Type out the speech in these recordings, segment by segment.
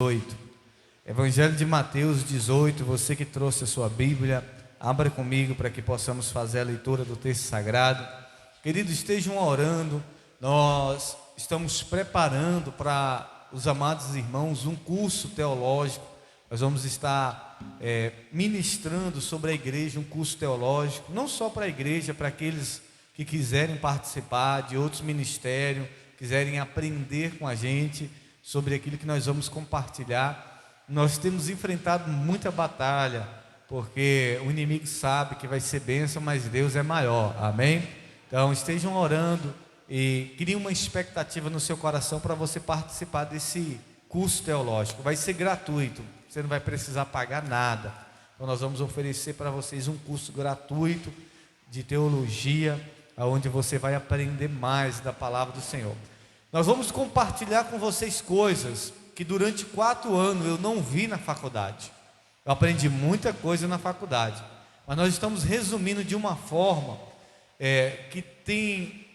18. Evangelho de Mateus 18, você que trouxe a sua Bíblia, abra comigo para que possamos fazer a leitura do texto sagrado. Queridos, estejam orando, nós estamos preparando para os amados irmãos um curso teológico. Nós vamos estar ministrando sobre a igreja, um curso teológico, não só para a igreja, para aqueles que quiserem participar de outros ministérios, quiserem aprender com a gente sobre aquilo que nós vamos compartilhar. Nós temos enfrentado muita batalha, porque o inimigo sabe que vai ser bênção, mas Deus é maior, amém? Então estejam orando e criem uma expectativa no seu coração para você participar desse curso teológico. Vai ser gratuito, você não vai precisar pagar nada. Então nós vamos oferecer para vocês um curso gratuito de teologia, onde você vai aprender mais da palavra do Senhor. Nós vamos compartilhar com vocês coisas que durante 4 anos eu não vi na faculdade. Eu aprendi muita coisa na faculdade, mas nós estamos resumindo de uma forma que tem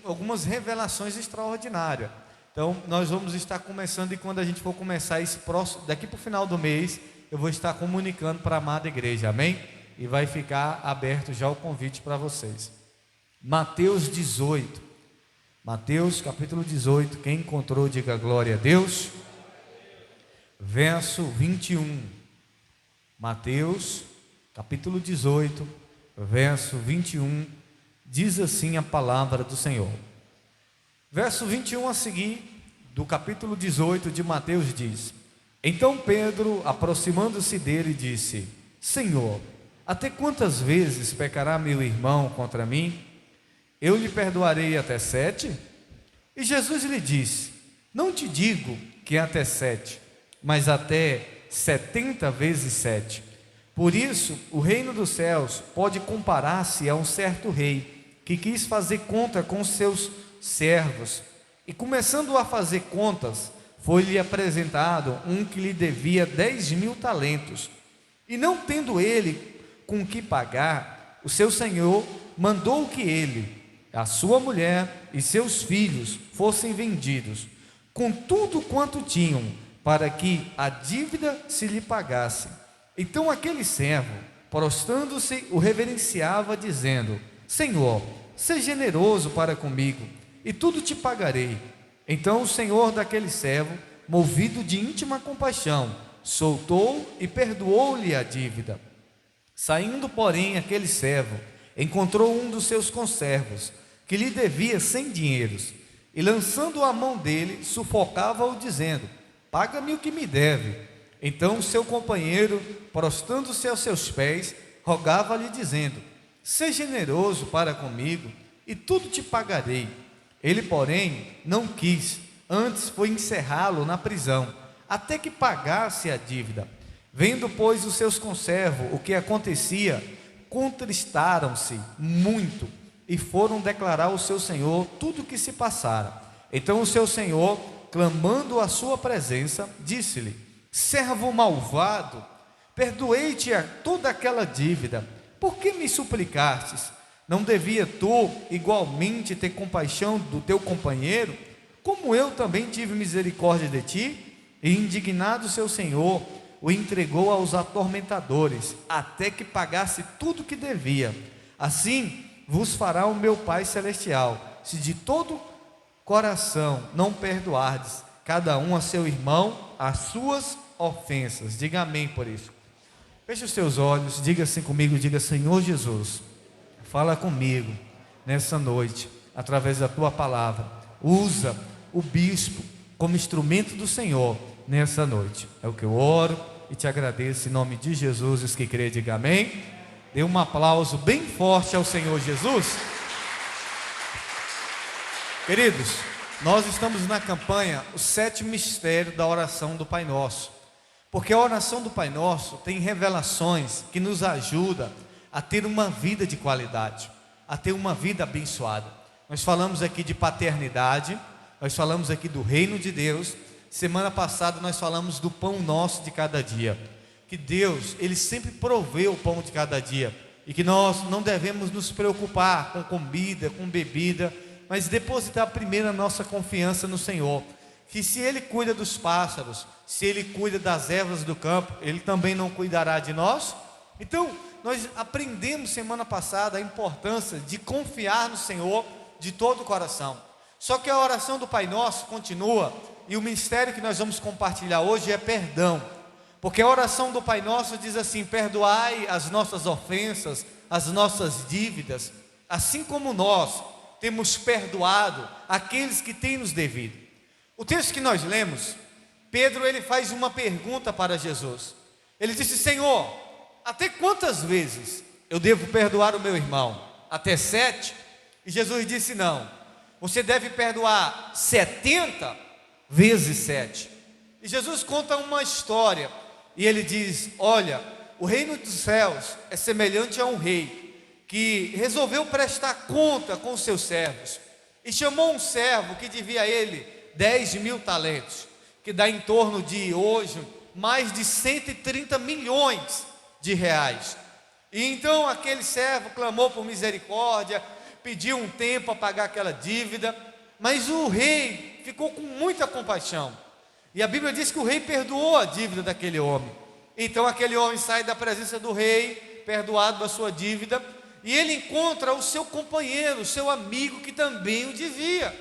algumas revelações extraordinárias. Então nós vamos estar começando, e quando a gente for começar esse próximo, daqui para o final do mês, eu vou estar comunicando para a amada igreja, amém? E vai ficar aberto já o convite para vocês. Mateus 18, Mateus capítulo 18, quem encontrou diga glória a Deus. Verso 21, Mateus capítulo 18, verso 21, diz assim a palavra do Senhor. Verso 21 a seguir, do capítulo 18 de Mateus diz: Então Pedro, aproximando-se dele, disse: Senhor, até quantas vezes pecará meu irmão contra mim? Eu lhe perdoarei até 7? E Jesus lhe disse: Não te digo que até 7, mas até 70 vezes 7. Por isso, o reino dos céus pode comparar-se a um certo rei, que quis fazer conta com seus servos, e começando a fazer contas, foi-lhe apresentado um que lhe devia 10.000 talentos. E não tendo ele com que pagar, o seu senhor mandou que ele, a sua mulher e seus filhos fossem vendidos, com tudo quanto tinham, para que a dívida se lhe pagasse. Então aquele servo, prostrando-se, o reverenciava, dizendo: Senhor, seja generoso para comigo, e tudo te pagarei. Então o senhor daquele servo, movido de íntima compaixão, soltou e perdoou-lhe a dívida. Saindo, porém, aquele servo encontrou um dos seus conservos, que lhe devia 100 dinheiros, e lançando a mão dele, sufocava-o, dizendo: Paga-me o que me deve. Então o seu companheiro, prostrando-se aos seus pés, rogava-lhe, dizendo: Seja generoso para comigo, e tudo te pagarei. Ele, porém, não quis, antes foi encerrá-lo na prisão, até que pagasse a dívida. Vendo, pois, os seus conservos o que acontecia, contristaram-se muito, e foram declarar ao seu senhor tudo o que se passara. Então o seu senhor, clamando a sua presença, disse-lhe: Servo malvado, perdoei-te toda aquela dívida, por que me suplicastes? Não devia tu igualmente ter compaixão do teu companheiro, como eu também tive misericórdia de ti? E indignado seu senhor, o entregou aos atormentadores, até que pagasse tudo o que devia. Assim vos fará o meu Pai Celestial, se de todo coração não perdoardes cada um a seu irmão as suas ofensas. Diga amém por isso. Feche os seus olhos, diga assim comigo, diga: Senhor Jesus, fala comigo nessa noite, através da tua palavra. Usa o bispo como instrumento do Senhor nessa noite. É o que eu oro e te agradeço em nome de Jesus. Os que crê, diga amém. Dê um aplauso bem forte ao Senhor Jesus. Queridos, nós estamos na campanha o 7º mistério da oração do Pai Nosso, porque a oração do Pai Nosso tem revelações que nos ajudam a ter uma vida de qualidade, a ter uma vida abençoada. Nós falamos aqui de paternidade, nós falamos aqui do reino de Deus. Semana passada nós falamos do pão nosso de cada dia, que Deus, Ele sempre provê o pão de cada dia, e que nós não devemos nos preocupar com comida, com bebida, mas depositar primeiro a nossa confiança no Senhor, que se Ele cuida dos pássaros, se Ele cuida das ervas do campo, Ele também não cuidará de nós? Então, nós aprendemos semana passada a importância de confiar no Senhor de todo o coração. Só que a oração do Pai Nosso continua, e o mistério que nós vamos compartilhar hoje é perdão. Porque a oração do Pai Nosso diz assim: perdoai as nossas ofensas, as nossas dívidas, assim como nós temos perdoado aqueles que têm nos devido. O texto que nós lemos, Pedro ele faz uma pergunta para Jesus. Ele disse: Senhor, até quantas vezes eu devo perdoar o meu irmão? Até 7? E Jesus disse: não, você deve perdoar 70 vezes 7. E Jesus conta uma história, e ele diz: olha, o reino dos céus é semelhante a um rei que resolveu prestar conta com os seus servos, e chamou um servo que devia a ele 10.000 talentos, que dá em torno de hoje mais de 130 milhões de reais. E então aquele servo clamou por misericórdia, pediu um tempo a pagar aquela dívida, mas o rei ficou com muita compaixão, e a Bíblia diz que o rei perdoou a dívida daquele homem. Então aquele homem sai da presença do rei, perdoado da sua dívida, e ele encontra o seu companheiro, o seu amigo que também o devia,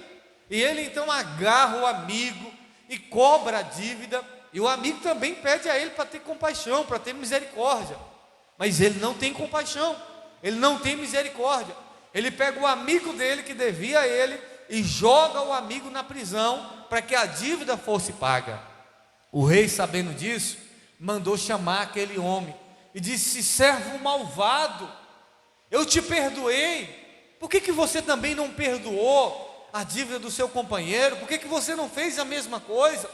e ele então agarra o amigo e cobra a dívida, e o amigo também pede a ele para ter compaixão, para ter misericórdia, mas ele não tem compaixão, ele não tem misericórdia. Ele pega o amigo dele que devia a ele e joga o amigo na prisão para que a dívida fosse paga. O rei, sabendo disso, mandou chamar aquele homem e disse: servo malvado, eu te perdoei, por que você também não perdoou a dívida do seu companheiro? Por que você não fez a mesma coisa?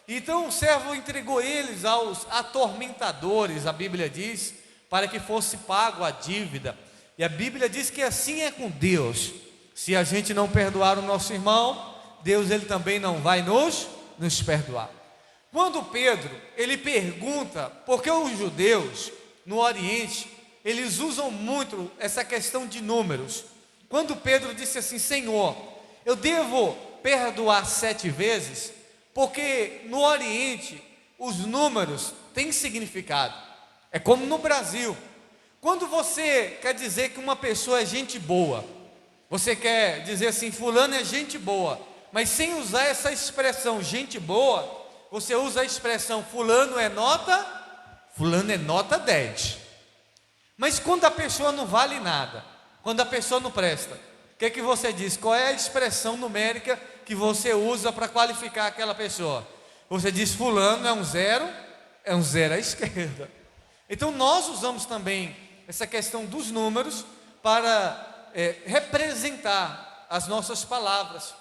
Então o servo entregou eles aos atormentadores, a Bíblia diz, para que fosse pago a dívida. E a Bíblia diz que assim é com Deus: se a gente não perdoar o nosso irmão, Deus ele também não vai nos perdoar. Quando Pedro ele pergunta, porque os judeus no Oriente eles usam muito essa questão de números. Quando Pedro disse assim: Senhor, eu devo perdoar 7 vezes? Porque no Oriente os números têm significado. É como no Brasil, quando você quer dizer que uma pessoa é gente boa, você quer dizer assim: fulano é gente boa, mas sem usar essa expressão gente boa, você usa a expressão fulano é nota 10. Mas quando a pessoa não vale nada, quando a pessoa não presta, o que é que você diz? Qual é a expressão numérica que você usa para qualificar aquela pessoa? Você diz: fulano é um zero à esquerda. Então nós usamos também essa questão dos números para representar as nossas palavras.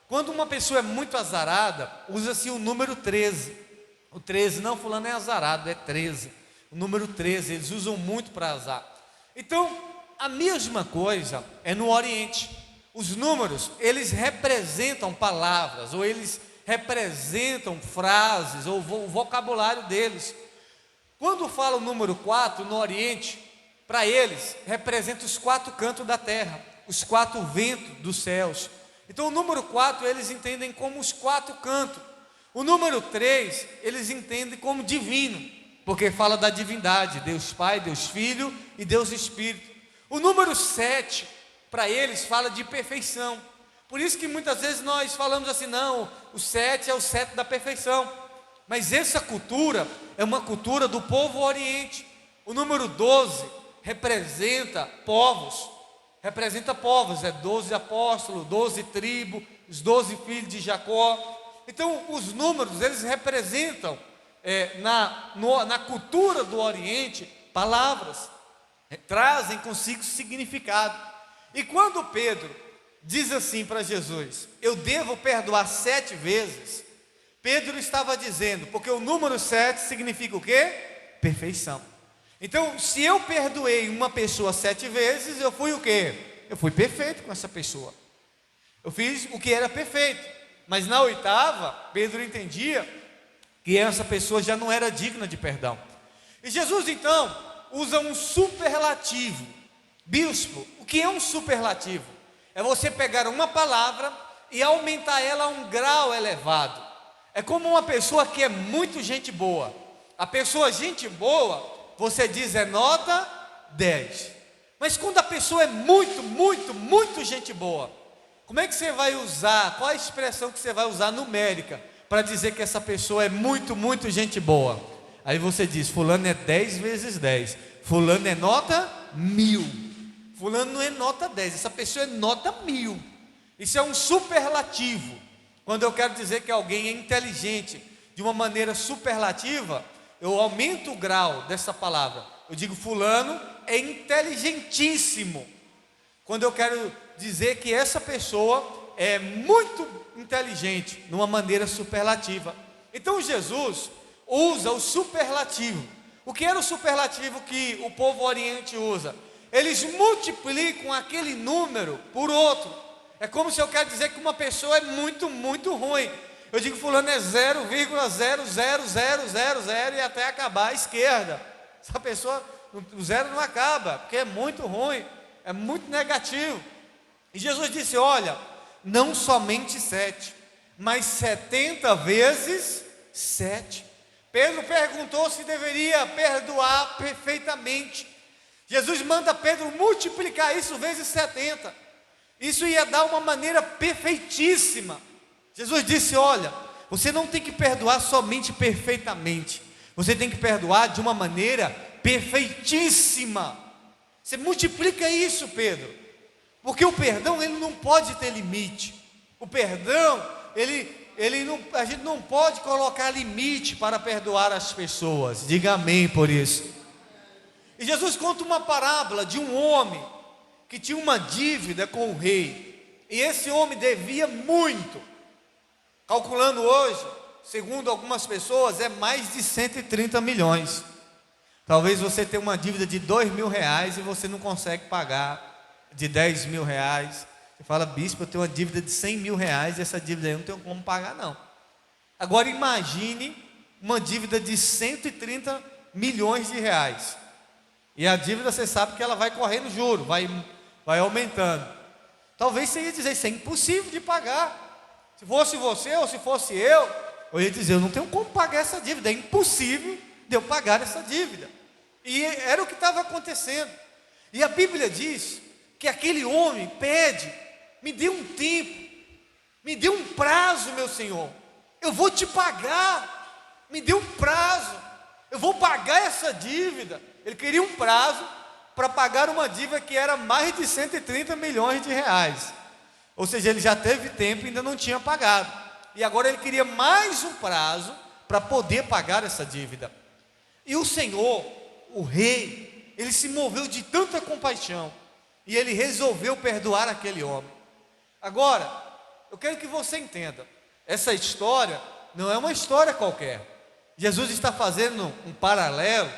Quando uma pessoa é muito azarada, usa-se o número 13. O 13, não, fulano é azarado, é 13. O número 13, eles usam muito para azar. Então, a mesma coisa é no Oriente. Os números, eles representam palavras, ou eles representam frases, ou o vocabulário deles. Quando fala o número 4 no Oriente, para eles, representa os 4 cantos da terra, os 4 ventos dos céus. Então o número 4 eles entendem como os 4 cantos. O número 3 eles entendem como divino, porque fala da divindade, Deus Pai, Deus Filho e Deus Espírito. O número 7 para eles fala de perfeição. Por isso que muitas vezes nós falamos assim: não, o 7 é o 7 da perfeição. Mas essa cultura é uma cultura do povo oriente. O número 12 representa povos, é 12 apóstolos, 12 tribos, os 12 filhos de Jacó. Então os números eles representam na cultura do Oriente palavras, trazem consigo significado. E quando Pedro diz assim para Jesus: eu devo perdoar 7 vezes, Pedro estava dizendo, porque o número 7 significa o quê? Perfeição. Então, se eu perdoei uma pessoa 7 vezes, eu fui o quê? Eu fui perfeito com essa pessoa. Eu fiz o que era perfeito. Mas na 8ª, Pedro entendia que essa pessoa já não era digna de perdão. E Jesus então usa um superlativo. Bispo, o que é um superlativo? É você pegar uma palavra e aumentar ela a um grau elevado. É como uma pessoa que é muito gente boa. A pessoa gente boa, você diz é nota 10. Mas quando a pessoa é muito gente boa, como é que você vai usar, qual a expressão que você vai usar numérica para dizer que essa pessoa é muito gente boa? Aí você diz, fulano é 10 vezes 10, fulano é nota 1000, fulano não é nota 10, essa pessoa é nota 1000. Isso é um superlativo. Quando eu quero dizer que alguém é inteligente de uma maneira superlativa, eu aumento o grau dessa palavra. Eu digo, fulano é inteligentíssimo. Quando eu quero dizer que essa pessoa é muito inteligente, de uma maneira superlativa. Então Jesus usa o superlativo. O que era o superlativo que o povo oriente usa? Eles multiplicam aquele número por outro. É como se eu quero dizer que uma pessoa é muito ruim. Eu digo, fulano é 0,00000 e até acabar à esquerda. Essa pessoa, o zero não acaba, porque é muito ruim, é muito negativo. E Jesus disse, olha, não somente 7, mas 70 vezes 7. Pedro perguntou se deveria perdoar perfeitamente. Jesus manda Pedro multiplicar isso vezes 70. Isso ia dar uma maneira perfeitíssima. Jesus disse, olha, você não tem que perdoar somente perfeitamente, você tem que perdoar de uma maneira perfeitíssima. Você multiplica isso, Pedro, porque o perdão ele não pode ter limite. O perdão, a gente não pode colocar limite para perdoar as pessoas. Diga amém por isso. E Jesus conta uma parábola de um homem que tinha uma dívida com o rei, e esse homem devia muito, calculando hoje, segundo algumas pessoas, é mais de 130 milhões. Talvez você tenha uma dívida de 2 mil reais e você não consegue pagar, de 10 mil reais. Você fala, bispo, eu tenho uma dívida de 100 mil reais, e essa dívida eu não tenho como pagar não. Agora imagine uma dívida de 130 milhões de reais, e a dívida você sabe que ela vai correndo juro, vai aumentando. Talvez você ia dizer, isso é impossível de pagar. Se fosse você ou se fosse eu ia dizer, eu não tenho como pagar essa dívida, é impossível de eu pagar essa dívida. E era o que estava acontecendo. E a Bíblia diz que aquele homem pede, me dê um tempo, me dê um prazo, meu Senhor, eu vou te pagar, me dê um prazo, eu vou pagar essa dívida. Ele queria um prazo para pagar uma dívida que era mais de 130 milhões de reais. Ou seja, ele já teve tempo e ainda não tinha pagado. E agora ele queria mais um prazo para poder pagar essa dívida. E o Senhor, o rei, ele se moveu de tanta compaixão e ele resolveu perdoar aquele homem. Agora, eu quero que você entenda, essa história não é uma história qualquer. Jesus está fazendo um paralelo.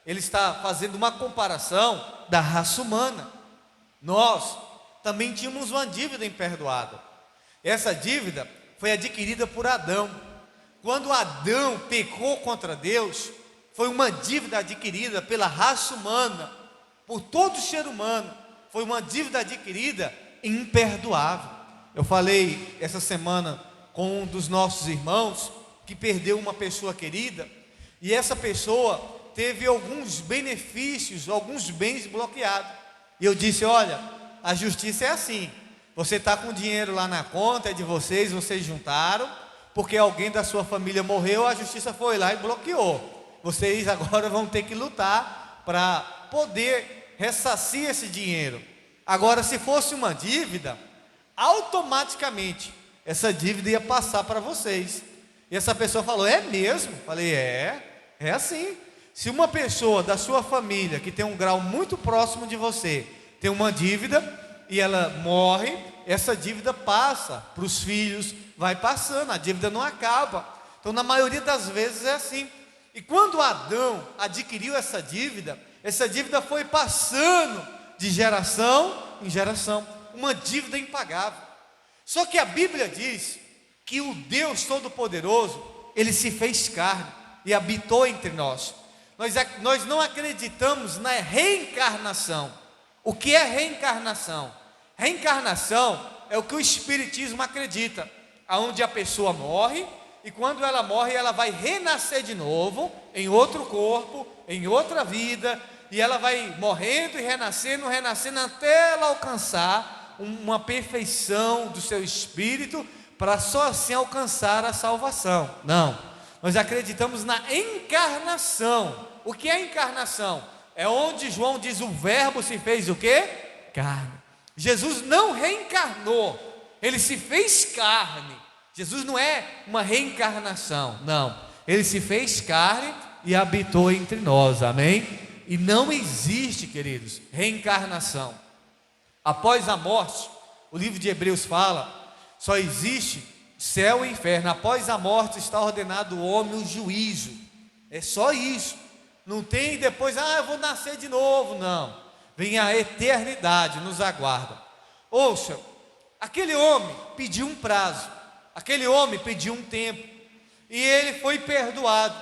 Ele está fazendo uma comparação da raça humana. Nós também tínhamos uma dívida imperdoada. Essa dívida foi adquirida por Adão. Quando Adão pecou contra Deus, foi uma dívida adquirida pela raça humana, por todo ser humano. Foi uma dívida adquirida imperdoável. Eu falei essa semana com um dos nossos irmãos que perdeu uma pessoa querida, e essa pessoa teve alguns benefícios, alguns bens bloqueados. E eu disse, olha, a justiça é assim, você está com dinheiro lá na conta, é de vocês juntaram, porque alguém da sua família morreu, a justiça foi lá e bloqueou. Vocês agora vão ter que lutar para poder ressarcir esse dinheiro. Agora, se fosse uma dívida, automaticamente essa dívida ia passar para vocês. E essa pessoa falou, é mesmo? Falei, é assim. Se uma pessoa da sua família, que tem um grau muito próximo de você, tem uma dívida e ela morre, essa dívida passa para os filhos, vai passando, a dívida não acaba. Então, na maioria das vezes é assim. E quando Adão adquiriu essa dívida foi passando de geração em geração, uma dívida impagável. Só que a Bíblia diz que o Deus Todo-Poderoso, ele se fez carne e habitou entre nós. Nós não acreditamos na reencarnação. O que é reencarnação? Reencarnação é o que o Espiritismo acredita, onde a pessoa morre e quando ela morre, ela vai renascer de novo, em outro corpo, em outra vida, e ela vai morrendo e renascendo, renascendo, até ela alcançar uma perfeição do seu espírito, para só assim alcançar a salvação. Não, nós acreditamos na encarnação. O que é encarnação? É onde João diz: o verbo se fez o quê? Carne. Jesus não reencarnou, ele se fez carne. Jesus não é uma reencarnação, não, ele se fez carne e habitou entre nós, amém? E não existe, queridos, reencarnação. Após a morte, o livro de Hebreus fala, só existe céu e inferno. Após a morte está ordenado ao homem o juízo, é só isso. Não tem depois, eu vou nascer de novo, não. Vem a eternidade, nos aguarda. Ouça, aquele homem pediu um prazo, aquele homem pediu um tempo, e ele foi perdoado.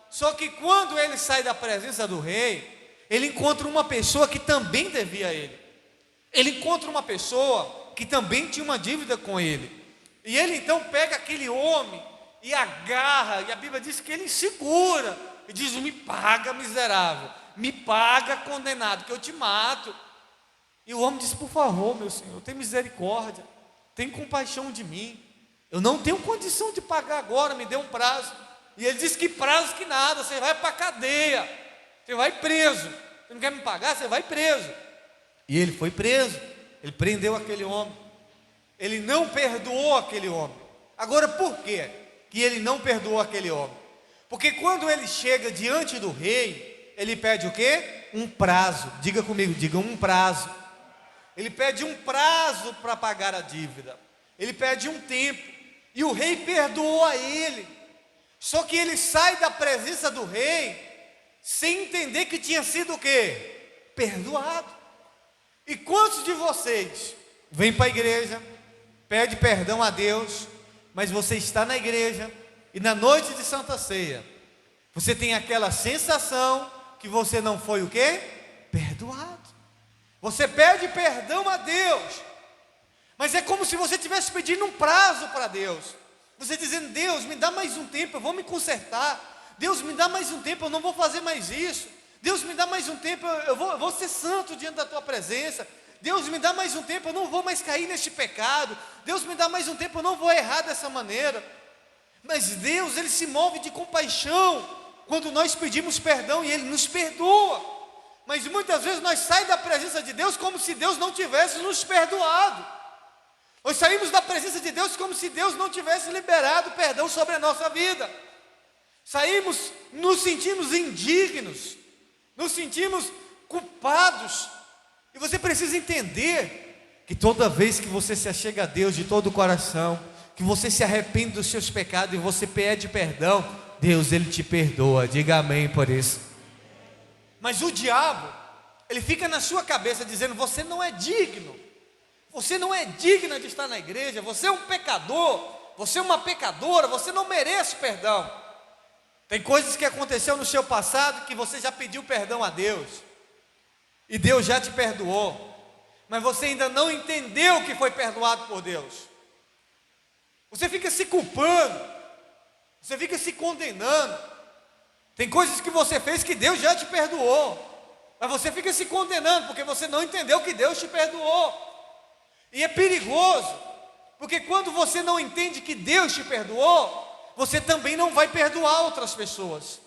Só que quando ele sai da presença do rei, ele encontra uma pessoa que também devia a ele. Ele encontra uma pessoa que também tinha uma dívida com ele. E ele então pega aquele homem e agarra, e a Bíblia diz que ele segura e diz: me paga, miserável, me paga, condenado, que eu te mato. E o homem diz: por favor, meu Senhor, tem misericórdia, tem compaixão de mim, eu não tenho condição de pagar agora, me dê um prazo. E ele diz: que prazo que nada, você vai para a cadeia, você vai preso, você não quer me pagar, você vai preso. E ele foi preso, ele prendeu aquele homem, ele não perdoou aquele homem. Agora, por quê que ele não perdoou aquele homem? Porque quando ele chega diante do rei, ele pede o quê? Um prazo. Diga comigo, diga um prazo. Ele pede um prazo para pagar a dívida, ele pede um tempo, e o rei perdoou a ele. Só que ele sai da presença do rei sem entender que tinha sido o quê? Perdoado. E quantos de vocês vêm para a igreja, pede perdão a Deus, mas você está na igreja e na noite de Santa Ceia você tem aquela sensação que você não foi o quê? Perdoado. Você pede perdão a Deus, mas é como se você estivesse pedindo um prazo para Deus. Você dizendo: Deus, me dá mais um tempo, eu vou me consertar. Deus, me dá mais um tempo, eu não vou fazer mais isso. Deus, me dá mais um tempo, eu vou ser santo diante da tua presença. Deus, me dá mais um tempo, eu não vou mais cair neste pecado. Deus, me dá mais um tempo, eu não vou errar dessa maneira. Mas Deus, Ele se move de compaixão quando nós pedimos perdão, e Ele nos perdoa. Mas muitas vezes nós saímos da presença de Deus como se Deus não tivesse nos perdoado. Nós saímos da presença de Deus como se Deus não tivesse liberado perdão sobre a nossa vida. Saímos, nos sentimos indignos, nos sentimos culpados. E você precisa entender que toda vez que você se achega a Deus de todo o coração, que você se arrepende dos seus pecados e você pede perdão, Deus, Ele te perdoa. Diga amém por isso. Mas o diabo, ele fica na sua cabeça dizendo: você não é digno, você não é digna de estar na igreja, você é um pecador, você é uma pecadora, você não merece perdão. Tem coisas que aconteceu no seu passado que você já pediu perdão a Deus, e Deus já te perdoou, mas você ainda não entendeu que foi perdoado por Deus. Você fica se culpando, você fica se condenando. Tem coisas que você fez que Deus já te perdoou, mas você fica se condenando porque você não entendeu que Deus te perdoou. E é perigoso, porque quando você não entende que Deus te perdoou, você também não vai perdoar outras pessoas.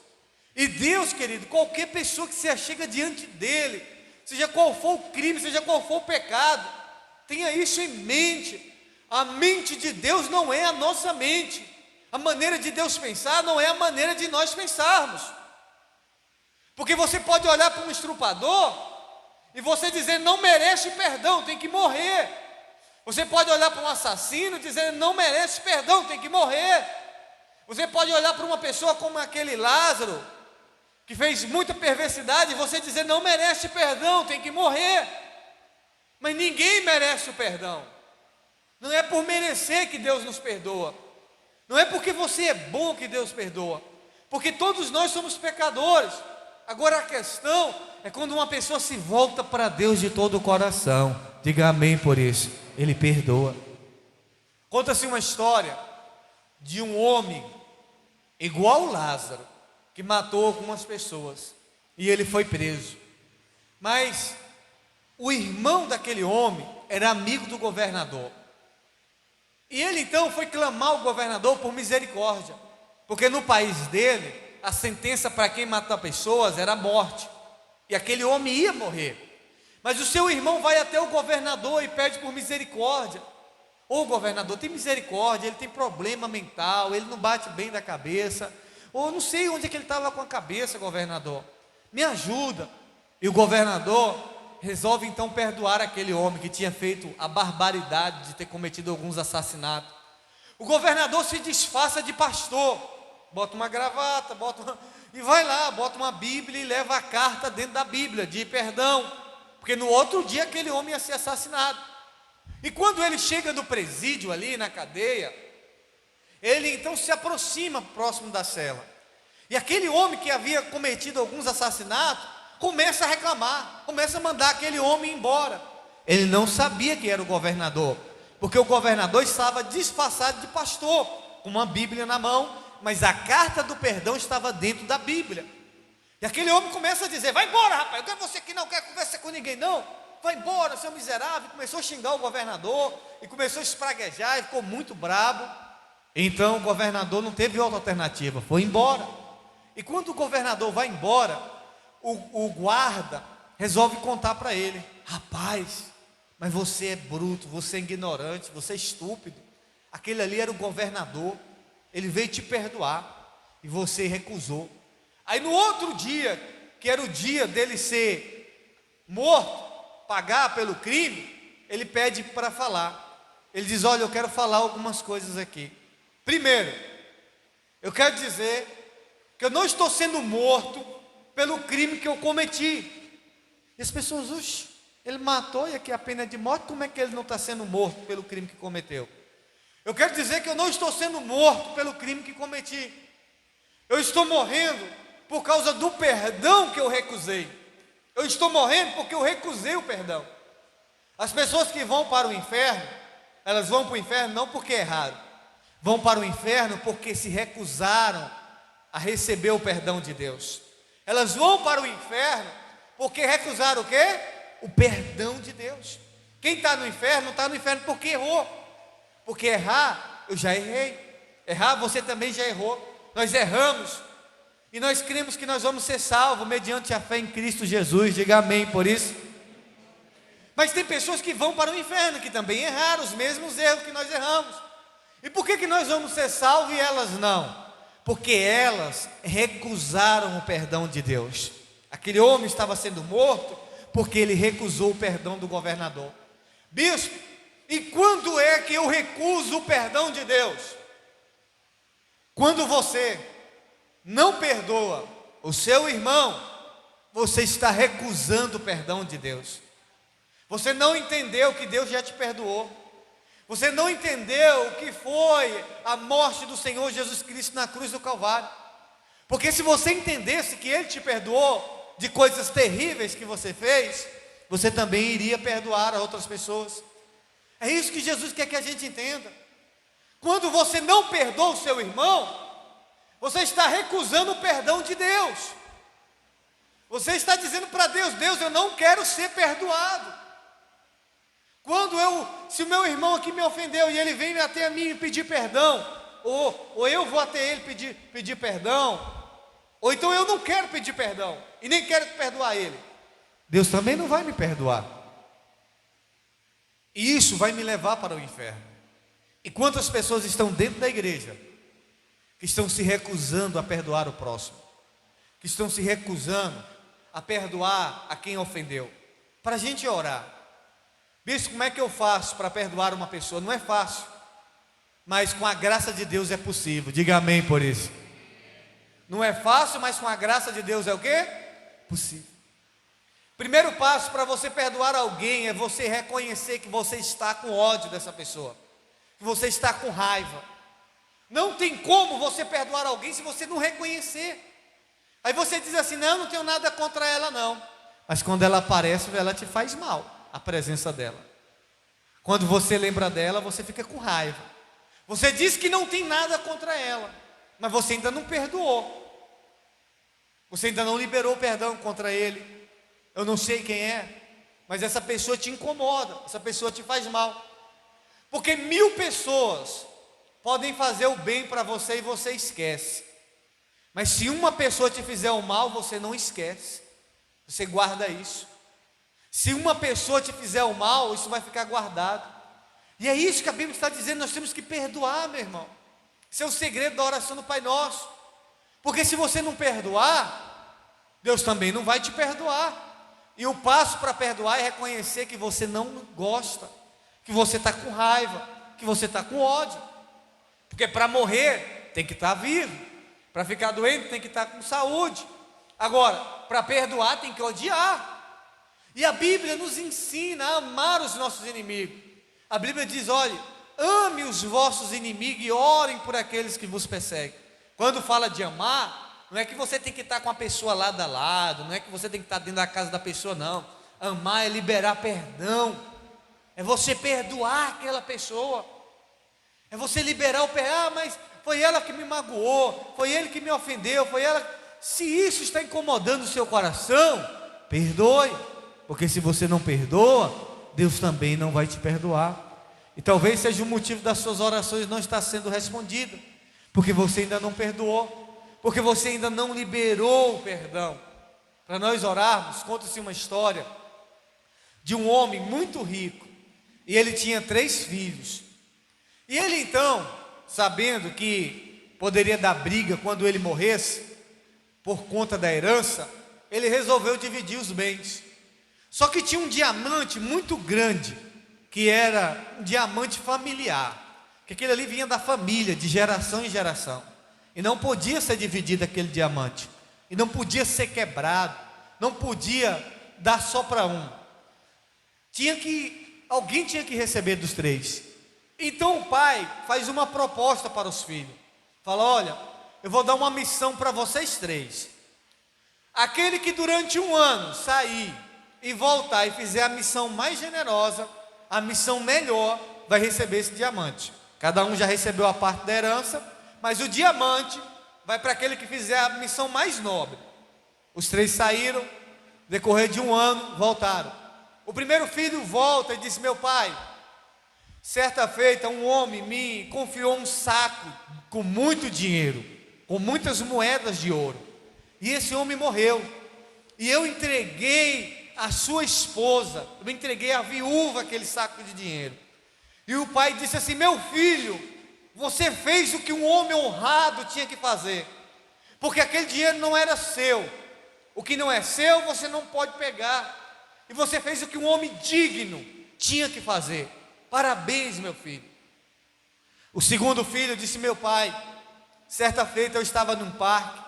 E Deus, querido, qualquer pessoa que se achega diante dEle, seja qual for o crime, seja qual for o pecado, tenha isso em mente. A mente de Deus não é a nossa mente. A maneira de Deus pensar não é a maneira de nós pensarmos. Porque você pode olhar para um estrupador e você dizer: não merece perdão, tem que morrer. Você pode olhar para um assassino e dizer: não merece perdão, tem que morrer. Você pode olhar para uma pessoa como aquele Lázaro, que fez muita perversidade, e você dizer: não merece perdão, tem que morrer. Mas ninguém merece o perdão. Não é por merecer que Deus nos perdoa, não é porque você é bom que Deus perdoa, porque todos nós somos pecadores. Agora a questão é quando uma pessoa se volta para Deus de todo o coração. Diga amém por isso. Ele perdoa. Conta-se uma história de um homem igual Lázaro, que matou algumas pessoas, e ele foi preso. Mas o irmão daquele homem era amigo do governador. E ele então foi clamar ao governador por misericórdia, porque no país dele, a sentença para quem matar pessoas era a morte, e aquele homem ia morrer. Mas o seu irmão vai até o governador e pede por misericórdia. Ô governador, tem misericórdia, ele tem problema mental, ele não bate bem da cabeça, ou não sei onde é que ele estava com a cabeça, governador, me ajuda. E o governador resolve então perdoar aquele homem que tinha feito a barbaridade de ter cometido alguns assassinatos. O governador se disfarça de pastor, bota uma gravata, e vai lá, bota uma Bíblia e leva a carta dentro da Bíblia de perdão, porque no outro dia aquele homem ia ser assassinado. E quando ele chega no presídio ali na cadeia, ele então se aproxima próximo da cela, e aquele homem que havia cometido alguns assassinatos começa a reclamar, começa a mandar aquele homem embora. Ele não sabia que era o governador, porque o governador estava disfarçado de pastor, com uma Bíblia na mão, mas a carta do perdão estava dentro da Bíblia. E aquele homem começa a dizer: vai embora, rapaz, eu quero você aqui, não quero conversar com ninguém não, vai embora, seu miserável. Começou a xingar o governador, e começou a espraguejar, e ficou muito bravo. Então o governador não teve outra alternativa, foi embora. E quando o governador vai embora, o guarda resolve contar para ele: rapaz, mas você é bruto, você é ignorante, você é estúpido. Aquele ali era o governador, ele veio te perdoar e você recusou. Aí no outro dia, que era o dia dele ser morto, pagar pelo crime, ele pede para falar. Ele diz: olha, eu quero falar algumas coisas aqui. Primeiro, eu quero dizer que eu não estou sendo morto pelo crime que eu cometi. E as pessoas: oxe, ele matou e aqui a pena é de morte, como é que ele não está sendo morto pelo crime que cometeu? Eu quero dizer que eu não estou sendo morto pelo crime que cometi. Eu estou morrendo por causa do perdão que eu recusei. Eu estou morrendo porque eu recusei o perdão. As pessoas que vão para o inferno, elas vão para o inferno não porque erraram, vão para o inferno porque se recusaram a receber o perdão de Deus. Elas vão para o inferno porque recusaram o quê? O perdão de Deus. Quem está no inferno não está no inferno porque errou. Porque errar, eu já errei. Errar, você também já errou. Nós erramos. E nós cremos que nós vamos ser salvos mediante a fé em Cristo Jesus. Diga amém por isso. Mas tem pessoas que vão para o inferno, que também erraram os mesmos erros que nós erramos. E por que nós vamos ser salvos e elas não? Porque elas recusaram o perdão de Deus. Aquele homem estava sendo morto porque ele recusou o perdão do governador. Bispo, e quando é que eu recuso o perdão de Deus? Quando você não perdoa o seu irmão, você está recusando o perdão de Deus. Você não entendeu que Deus já te perdoou. Você não entendeu o que foi a morte do Senhor Jesus Cristo na cruz do Calvário. Porque se você entendesse que Ele te perdoou de coisas terríveis que você fez, você também iria perdoar a outras pessoas. É isso que Jesus quer que a gente entenda. Quando você não perdoa o seu irmão, você está recusando o perdão de Deus. Você está dizendo para Deus: Deus, eu não quero ser perdoado. Se o meu irmão aqui me ofendeu e ele vem até a mim e pedir perdão, ou eu vou até ele pedir perdão, ou então eu não quero pedir perdão e nem quero perdoar ele, Deus também não vai me perdoar. E isso vai me levar para o inferno. E quantas pessoas estão dentro da igreja que estão se recusando a perdoar o próximo, que estão se recusando a perdoar a quem ofendeu? Para a gente orar, bispo, como é que eu faço para perdoar uma pessoa? Não é fácil, mas com a graça de Deus é possível. Diga amém por isso. Não é fácil, mas com a graça de Deus é o quê? Possível. Primeiro passo para você perdoar alguém é você reconhecer que você está com ódio dessa pessoa, que você está com raiva. Não tem como você perdoar alguém se você não reconhecer. Aí você diz assim: não, não tenho nada contra ela não. Mas quando ela aparece, ela te faz mal, a presença dela. Quando você lembra dela, você fica com raiva. Você diz que não tem nada contra ela, mas você ainda não perdoou. Você ainda não liberou o perdão contra ele. Eu não sei quem é, mas essa pessoa te incomoda, essa pessoa te faz mal. Porque 1000 pessoas podem fazer o bem para você e você esquece. Mas se uma pessoa te fizer o mal, você não esquece. Você guarda isso. Se uma pessoa te fizer o mal, isso vai ficar guardado. E é isso que a Bíblia está dizendo, nós temos que perdoar, meu irmão. Esse é o segredo da oração do Pai Nosso. Porque se você não perdoar, Deus também não vai te perdoar. E o passo para perdoar é reconhecer que você não gosta, que você está com raiva, que você está com ódio. Porque para morrer tem que estar vivo, para ficar doente tem que estar com saúde. Agora, para perdoar tem que odiar. E a Bíblia nos ensina a amar os nossos inimigos. A Bíblia diz: olhe, ame os vossos inimigos e orem por aqueles que vos perseguem. Quando fala de amar, não é que você tem que estar com a pessoa lado a lado, não é que você tem que estar dentro da casa da pessoa, não. Amar é liberar perdão, é você perdoar aquela pessoa, é você liberar o perdão. Mas foi ela que me magoou, foi ele que me ofendeu, foi ela. Se isso está incomodando o seu coração, perdoe, porque se você não perdoa, Deus também não vai te perdoar. E talvez seja o motivo das suas orações não estar sendo respondidas, porque você ainda não perdoou, porque você ainda não liberou o perdão. Para nós orarmos, conta-se uma história de um homem muito rico, e ele tinha 3 filhos. E ele então, sabendo que poderia dar briga quando ele morresse, por conta da herança, ele resolveu dividir os bens. Só que tinha um diamante muito grande, que era um diamante familiar, que aquele ali vinha da família, de geração em geração, e não podia ser dividido aquele diamante, e não podia ser quebrado, não podia dar só para um, alguém tinha que receber dos 3. Então o pai faz uma proposta para os filhos, fala: olha, eu vou dar uma missão para vocês 3, aquele que durante 1 ano sair e voltar e fizer a missão mais generosa, a missão melhor, vai receber esse diamante. Cada um já recebeu a parte da herança, mas o diamante vai para aquele que fizer a missão mais nobre. Os 3 saíram, decorrer de 1 ano, voltaram. O primeiro filho volta e disse: meu pai, certa feita um homem me confiou um saco com muito dinheiro, com muitas moedas de ouro, e esse homem morreu, e eu entreguei a sua esposa, eu entreguei à viúva aquele saco de dinheiro. E o pai disse assim: meu filho, você fez o que um homem honrado tinha que fazer, porque aquele dinheiro não era seu, o que não é seu você não pode pegar, e você fez o que um homem digno tinha que fazer. Parabéns, meu filho. O segundo filho disse: meu pai, certa feita eu estava num parque,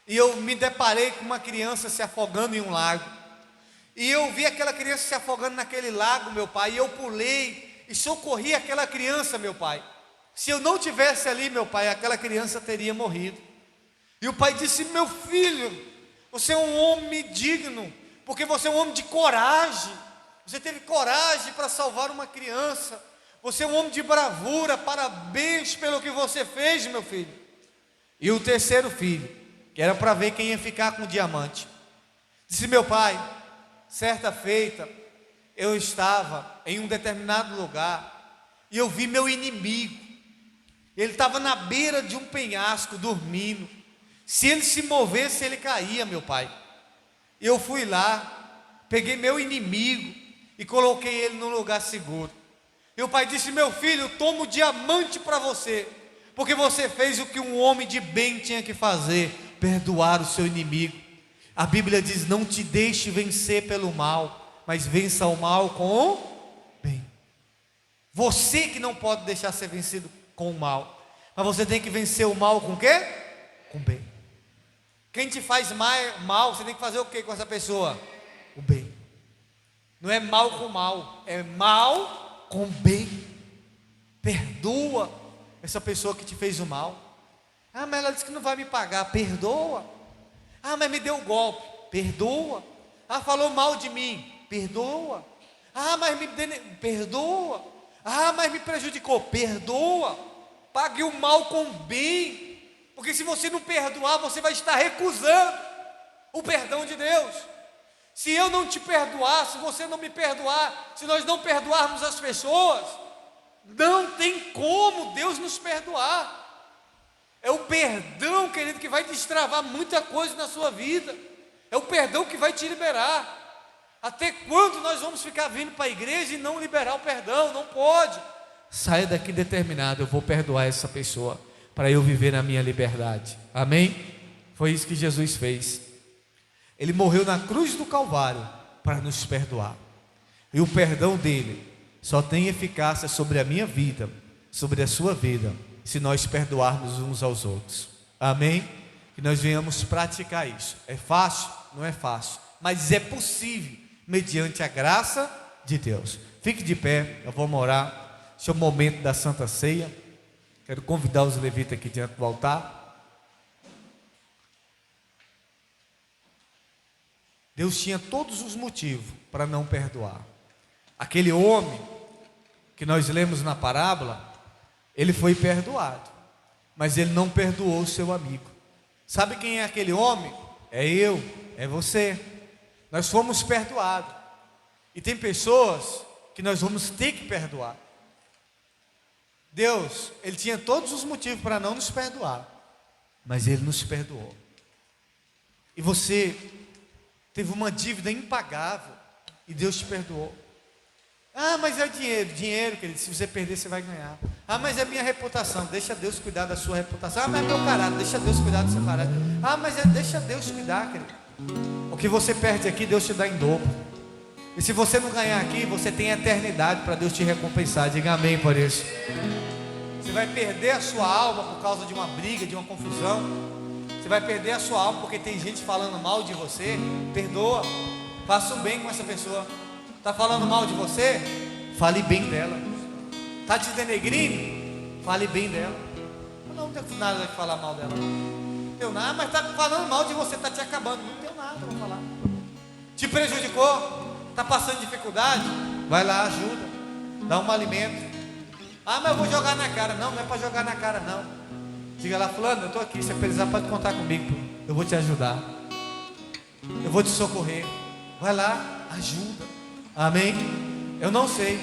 e eu me deparei com uma criança se afogando em um lago, e eu vi aquela criança se afogando naquele lago, meu pai, e eu pulei e socorri aquela criança, meu pai. Se eu não tivesse ali, meu pai, aquela criança teria morrido. E o pai disse: meu filho, você é um homem digno, porque você é um homem de coragem, você teve coragem para salvar uma criança, você é um homem de bravura, parabéns pelo que você fez, meu filho. E o terceiro filho, que era para ver quem ia ficar com o diamante, disse: meu pai, certa feita eu estava em um determinado lugar, e eu vi meu inimigo, ele estava na beira de um penhasco dormindo, se ele se movesse ele caía, meu pai. Eu fui lá, peguei meu inimigo e coloquei ele num lugar seguro. E o pai disse: meu filho, toma o diamante para você, porque você fez o que um homem de bem tinha que fazer, perdoar o seu inimigo. A Bíblia diz: não te deixe vencer pelo mal, mas vença o mal com o bem. Você que não pode deixar ser vencido com o mal, mas você tem que vencer o mal com o quê? Com o bem. Quem te faz mal, você tem que fazer o quê com essa pessoa? O bem. Não é mal com mal, é mal com bem. Perdoa essa pessoa que te fez o mal. Ah, mas ela disse que não vai me pagar. Perdoa. Ah, mas me deu um golpe. Perdoa. Ah, falou mal de mim. Perdoa. Ah, mas perdoa. Ah, mas me prejudicou. Perdoa. Pague o mal com o bem. Porque se você não perdoar, você vai estar recusando o perdão de Deus. Se eu não te perdoar, se você não me perdoar, se nós não perdoarmos as pessoas, não tem como Deus nos perdoar. É o perdão, querido, que vai destravar muita coisa na sua vida. É o perdão que vai te liberar. Até quando nós vamos ficar vindo para a igreja e não liberar o perdão? Não pode. Saia daqui determinado, eu vou perdoar essa pessoa, para eu viver na minha liberdade. Amém? Foi isso que Jesus fez. Ele morreu na cruz do Calvário para nos perdoar. E o perdão dele só tem eficácia sobre a minha vida, sobre a sua vida, se nós perdoarmos uns aos outros. Amém? Que nós venhamos praticar isso. É fácil? Não é fácil, mas é possível, mediante a graça de Deus. Fique de pé, eu vou orar. Esse é o momento da Santa Ceia. Quero convidar os levitas aqui diante do altar. Deus tinha todos os motivos para não perdoar. Aquele homem que nós lemos na parábola, ele foi perdoado, mas ele não perdoou o seu amigo. Sabe quem é aquele homem? É eu, é você. Nós fomos perdoados. E tem pessoas que nós vamos ter que perdoar. Deus, Ele tinha todos os motivos para não nos perdoar, mas Ele nos perdoou. E você teve uma dívida impagável e Deus te perdoou. Ah, mas é dinheiro, querido, se você perder você vai ganhar. Ah, mas é minha reputação, deixa Deus cuidar da sua reputação. Ah, mas é meu caráter, deixa Deus cuidar do seu caráter. Ah, mas deixa Deus cuidar, querido. O que você perde aqui, Deus te dá em dobro. E se você não ganhar aqui, você tem a eternidade para Deus te recompensar. Diga amém por isso. Você vai perder a sua alma por causa de uma briga, de uma confusão. Você vai perder a sua alma porque tem gente falando mal de você. Perdoa, faça o bem com essa pessoa. Está falando mal de você? Fale bem dela. Está te denegrindo? Fale bem dela. Eu não tenho nada de falar mal dela. Não tenho nada, mas está falando mal de você, está te acabando. Não tenho nada para falar. Te prejudicou? Está passando dificuldade? Vai lá, ajuda. Dá um alimento. Ah, mas eu vou jogar na cara. Não, não é para jogar na cara não. Diga lá, fulano, eu estou aqui. Se precisar pode contar comigo. Eu vou te ajudar. Eu vou te socorrer. Vai lá, ajuda. Amém? Eu não sei,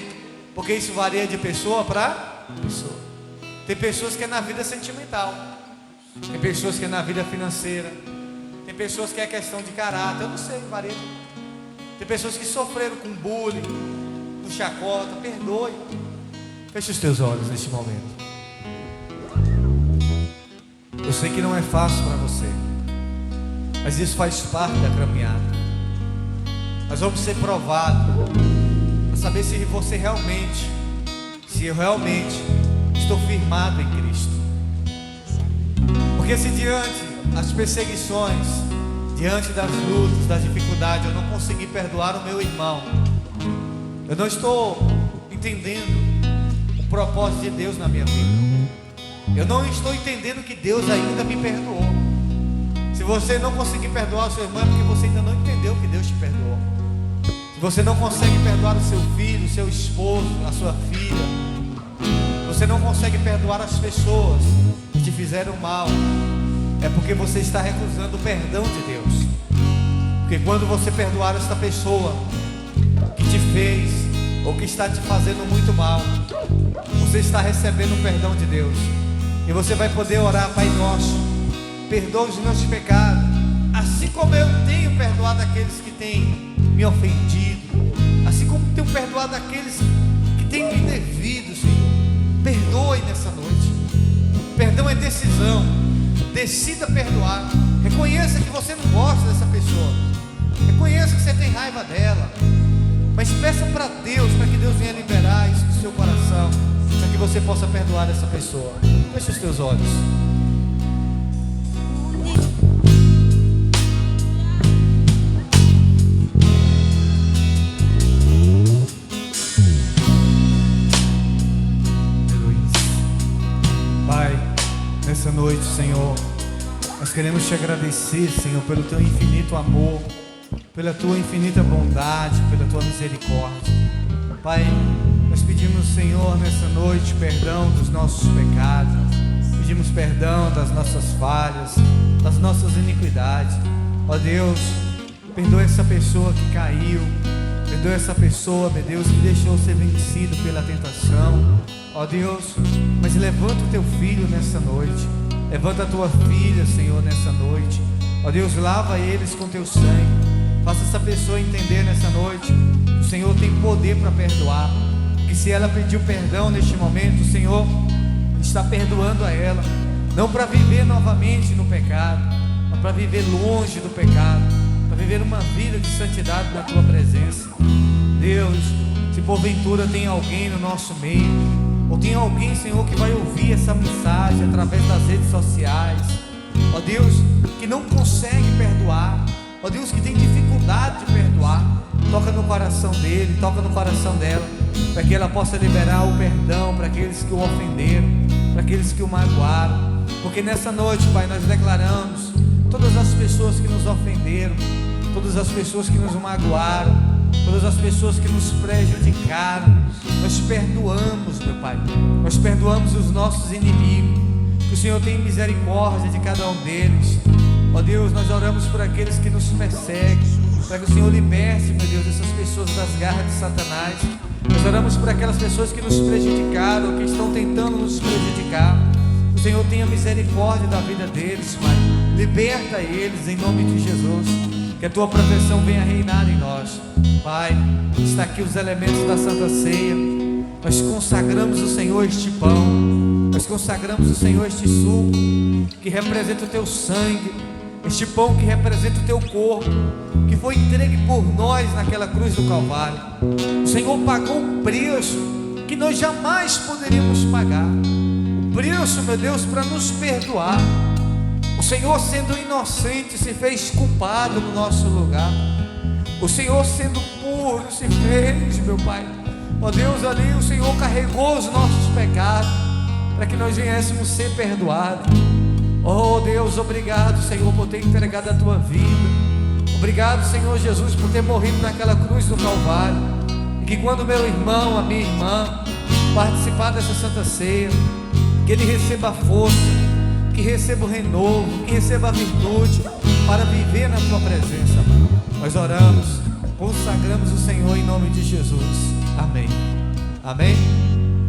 porque isso varia de pessoa para pessoa. Tem pessoas que é na vida sentimental. Tem pessoas que é na vida financeira. Tem pessoas que é questão de caráter. Eu não sei, varia. Tem pessoas que sofreram com bullying, com chacota. Perdoe. Feche os teus olhos neste momento. Eu sei que não é fácil para você, mas isso faz parte da caminhada. Nós vamos ser provados para saber se você realmente, se eu realmente estou firmado em Cristo. Porque se diante das perseguições, diante das lutas, das dificuldades, eu não conseguir perdoar o meu irmão, eu não estou entendendo o propósito de Deus na minha vida. Eu não estou entendendo que Deus ainda me perdoou. Se você não conseguir perdoar o seu irmão, é porque você ainda não entendeu que Deus te perdoou. Se você não consegue perdoar o seu filho, o seu esposo, a sua filha, você não consegue perdoar as pessoas que te fizeram mal, é porque você está recusando o perdão de Deus. Porque quando você perdoar esta pessoa que te fez ou que está te fazendo muito mal, você está recebendo o perdão de Deus. E você vai poder orar: Pai nosso, perdoa os meus pecados, assim como eu tenho perdoado aqueles que têm me ofendido, assim como tenho perdoado aqueles que têm me devido, Senhor. Perdoe nessa noite. Perdão é decisão. Decida perdoar. Reconheça que você não gosta dessa pessoa. Reconheça que você tem raiva dela. Mas peça para Deus, para que Deus venha liberar isso do seu coração, para que você possa perdoar essa pessoa. Feche os teus olhos. Pai, nessa noite, Senhor, nós queremos te agradecer, Senhor, pelo teu infinito amor, pela tua infinita bondade, pela tua misericórdia. Pai, nós pedimos, Senhor, nessa noite, perdão dos nossos pecados. pedimos perdão das nossas falhas, das nossas iniquidades. Ó Deus, perdoa essa pessoa que caiu, perdoa essa pessoa, meu Deus, que deixou ser vencido pela tentação. Ó Deus, mas levanta o teu filho nessa noite, levanta a tua filha, Senhor, nessa noite. Ó Deus, lava eles com teu sangue. Faça essa pessoa entender nessa noite que o Senhor tem poder para perdoar, que se ela pediu perdão neste momento, o Senhor está perdoando a ela, não para viver novamente no pecado, mas para viver longe do pecado, para viver uma vida de santidade na tua presença. Deus, se porventura tem alguém no nosso meio, ou tem alguém, Senhor, que vai ouvir essa mensagem através das redes sociais, ó Deus, que não consegue perdoar, ó Deus, que tem dificuldade de perdoar, toca no coração dele, toca no coração dela, para que ela possa liberar o perdão para aqueles que o ofenderam, para aqueles que o magoaram. Porque nessa noite, Pai, nós declaramos todas as pessoas que nos ofenderam, todas as pessoas que nos magoaram, todas as pessoas que nos prejudicaram, nós perdoamos, meu Pai, nós perdoamos os nossos inimigos, que o Senhor tenha misericórdia de cada um deles. Ó Deus, nós oramos por aqueles que nos perseguem, para que o Senhor liberte, meu Deus, essas pessoas das garras de Satanás. Nós oramos por aquelas pessoas que nos prejudicaram, que estão tentando nos prejudicar. O Senhor tenha misericórdia da vida deles, Pai. Liberta eles em nome de Jesus. Que a tua proteção venha reinar em nós. Pai, está aqui os elementos da Santa Ceia. Nós consagramos ao Senhor este pão, nós consagramos ao Senhor este suco, que representa o teu sangue, este pão que representa o teu corpo, que foi entregue por nós naquela cruz do Calvário. O Senhor pagou um preço que nós jamais poderíamos pagar, o preço, meu Deus, para nos perdoar. O Senhor, sendo inocente, se fez culpado no nosso lugar. O Senhor, sendo puro, se fez, meu Pai, ó Deus, ali o Senhor carregou os nossos pecados, para que nós viéssemos ser perdoados. Oh Deus, obrigado, Senhor, por ter entregado a tua vida. Obrigado, Senhor Jesus, por ter morrido naquela cruz do Calvário. E que quando meu irmão, a minha irmã, participar dessa Santa Ceia, que ele receba a força, que receba o renovo, que receba a virtude para viver na tua presença, Pai. Nós oramos, consagramos o Senhor em nome de Jesus. Amém. Amém.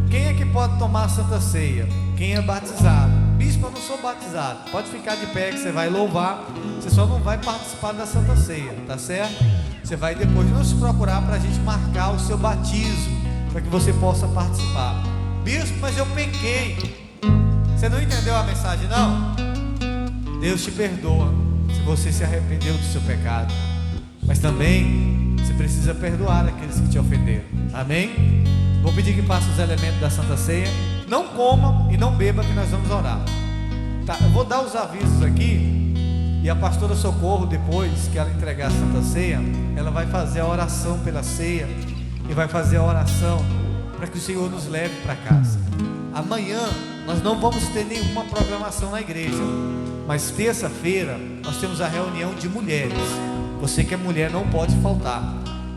Quem é que pode tomar a Santa Ceia? Quem é batizado? Bispo, eu não sou batizado. Pode ficar de pé que você vai louvar. Você só não vai participar da Santa Ceia, tá certo? Você vai depois nos procurar para a gente marcar o seu batismo, para que você possa participar. Bispo, mas eu pequei. Você não entendeu a mensagem, não? Deus te perdoa se você se arrependeu do seu pecado, mas também você precisa perdoar aqueles que te ofenderam. Amém? Vou pedir que passe os elementos da Santa Ceia. Não coma e não beba, que nós vamos orar, tá? Eu vou dar os avisos aqui, e a pastora Socorro, depois que ela entregar a Santa Ceia, ela vai fazer a oração pela ceia, e vai fazer a oração para que o Senhor nos leve para casa. Amanhã nós não vamos ter nenhuma programação na igreja, mas terça-feira nós temos a reunião de mulheres. Você que é mulher não pode faltar.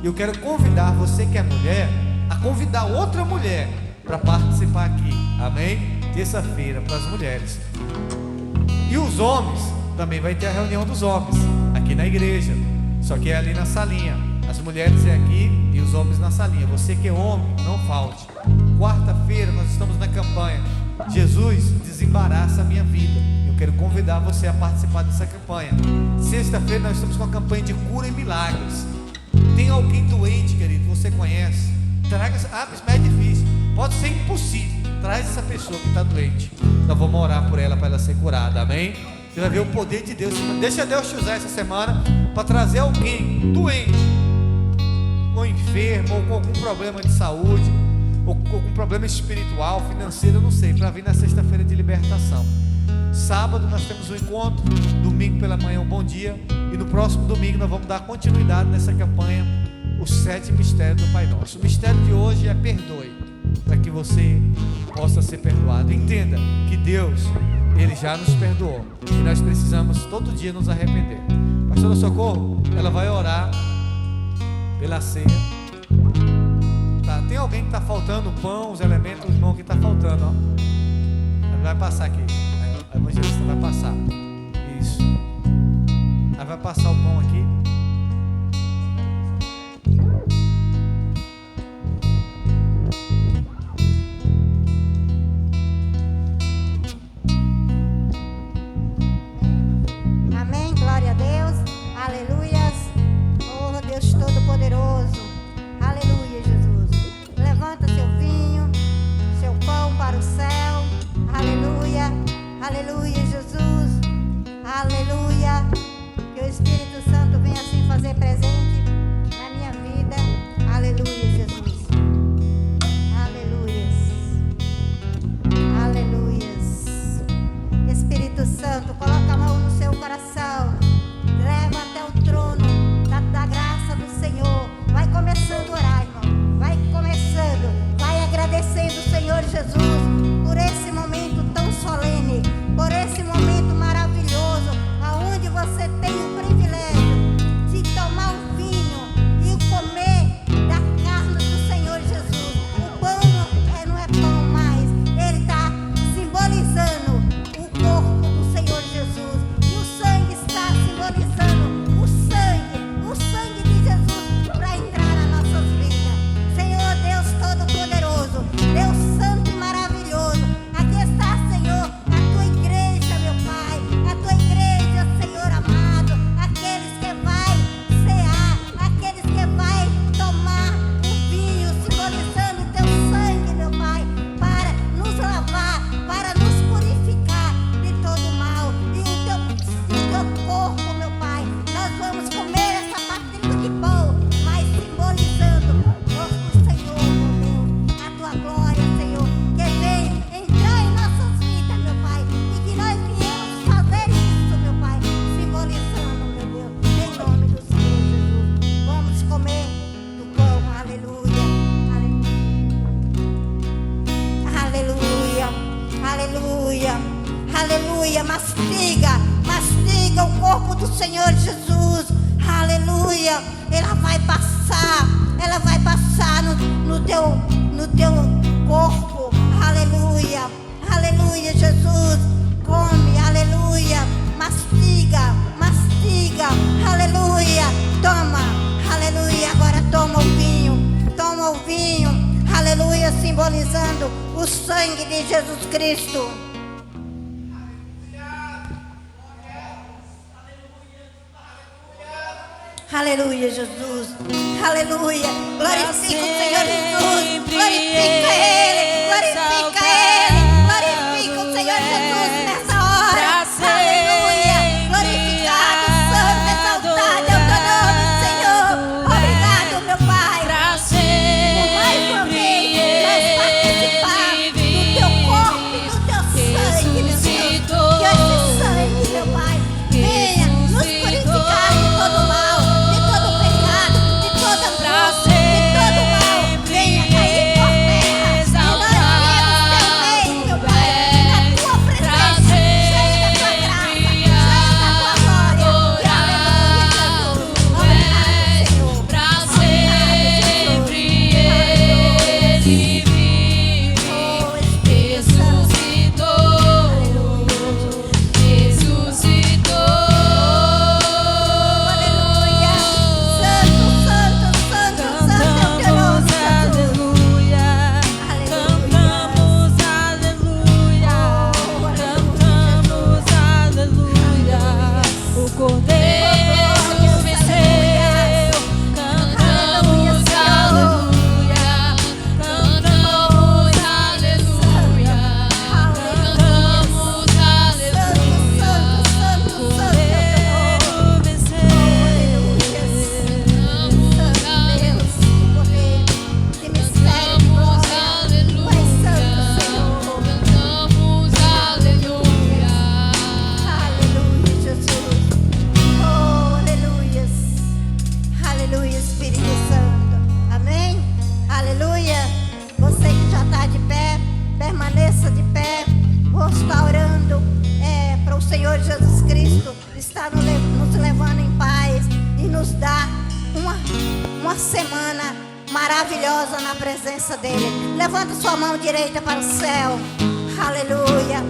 E eu quero convidar você que é mulher a convidar outra mulher para participar aqui. Amém? Terça-feira para as mulheres. E os homens também vai ter a reunião dos homens aqui na igreja, só que é ali na salinha. As mulheres é aqui e os homens na salinha. Você que é homem, não falte. Quarta-feira nós estamos na campanha Jesus Desembaraça a Minha Vida. Eu quero convidar você a participar dessa campanha. Sexta-feira nós estamos com a campanha de cura e milagres. Tem alguém doente, querido, você conhece? Traga. Mas é difícil, pode ser impossível. Traz essa pessoa que está doente. Nós vamos orar por ela para ela ser curada. Amém? Você vai ver o poder de Deus. Deixa Deus te usar essa semana para trazer alguém doente, ou enfermo, ou com algum problema de saúde, ou com algum problema espiritual, financeiro, eu não sei, para vir na sexta-feira de libertação. Sábado nós temos um encontro, domingo pela manhã um bom dia, e no próximo domingo nós vamos dar continuidade nessa campanha, os 7 mistérios do Pai Nosso. O mistério de hoje é perdoe, para que você possa ser perdoado. Entenda que Deus, Ele já nos perdoou, e nós precisamos todo dia nos arrepender. Pastora Socorro, ela vai orar pela ceia. Tá, tem alguém que está faltando o pão, os elementos, o irmão que está faltando, ó. Ela vai passar aqui. A evangelista vai passar. Isso. Aí vai passar o pão aqui. Amém, glória a Deus, aleluias. Oh Deus Todo-Poderoso, aleluia, Jesus. Levanta seu vinho, seu pão para o céu, aleluia, aleluia, Jesus, aleluia. Que o Espírito Santo venha assim fazer presente na minha vida, aleluia, Jesus, aleluias, aleluias. Espírito Santo, coloca a mão no seu coração, leva até o trono da graça do Senhor. Vai começando a orar, irmão. Vai começando, vai agradecendo o Senhor Jesus por esse momento tão solene, por esse momento maravilhoso, aonde você tem o privilégio de tomar o vinho e comer da carne do Senhor Jesus. O pão não é pão mais, ele está simbolizando o corpo do Senhor Jesus, e o sangue está simbolizando o sangue de Jesus para entrar nas nossas vidas. Senhor Deus Todo-Poderoso, Deus Santo e maravilhoso, aqui está, Senhor, a tua igreja, meu Pai, a tua igreja, Senhor amado, aqueles que vai cear, aqueles que vai tomar o vinho, simbolizando o teu sangue, meu Pai, para nos lavar, para nos purificar de todo mal, e o teu corpo, meu Pai, nós vamos comer essa partilha de pão, mas simbolizando o corpo do Senhor, meu Deus, a tua glória, Senhor, que vem entrar em nossas vidas, meu Pai, e que nós viemos fazer isso, meu Pai, simbolizando, meu Deus, em nome do Senhor Jesus. Vamos comer do pão, aleluia, aleluia, aleluia, aleluia. Mastiga o corpo do Senhor Jesus, aleluia. Ela vai passar no teu corpo, aleluia, aleluia, Jesus. Come, aleluia, mastiga, aleluia. Toma, aleluia. Agora toma o vinho, aleluia, simbolizando o sangue de Jesus Cristo. Aleluia, Jesus, aleluia. Glorifica o Senhor Jesus, glorifica Ele, glorifica o Senhor Jesus nessa hora. Aleluia, glorificado, santo, exaltado é o teu nome, Senhor. Obrigado, meu Pai, por mais uma vez nós participar do teu corpo e do teu sangue, meu Deus. Que esse sangue, meu Pai, venha nos purificar de todo mal, de todo pecado, de toda dor, de todo mal. Venha cair por terra, e nós viemos teu reino, meu Pai, na tua presença, cheia da tua graça, cheia da tua glória. Aleluia, Jesus. Obrigado, Senhor. Obrigado, Jesus. Oh, Espírito Santo. Aleluia. Santo, santo, santo, santo é o teu nome, Jesus. O Cordeiro venceu, cantamos aleluia, cantamos aleluia, cantamos aleluia. O Cordeiro venceu, Aleluia, Espírito Santo. Amém? Aleluia. Você que já está de pé, permaneça de pé. Vou estar orando para o Senhor Jesus Cristo estar nos levando em paz e nos dar uma semana maravilhosa na presença dele. Levanta sua mão direita para o céu. Aleluia,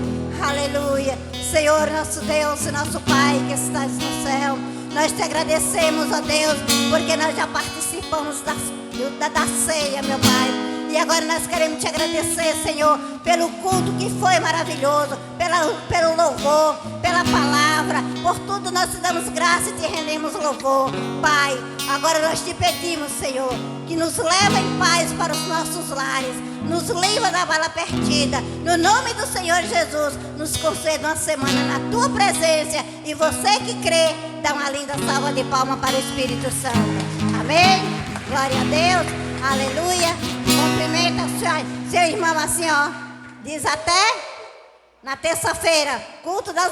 Aleluia. Senhor, nosso Deus e nosso Pai que estás no céu, nós te agradecemos, ó Deus, porque nós já participamos da ceia, meu Pai. E agora nós queremos te agradecer, Senhor, pelo culto que foi maravilhoso, pelo louvor, pela palavra, por tudo nós te damos graça e te rendemos louvor. Pai, agora nós te pedimos, Senhor, que nos leve em paz para os nossos lares, nos livra da bala perdida. No nome do Senhor Jesus, nos conceda uma semana na tua presença. E você que crê, dá uma linda salva de palmas para o Espírito Santo. Amém? Glória a Deus. Aleluia. Cumprimenta seu irmão assim, ó. Diz até na terça-feira, culto das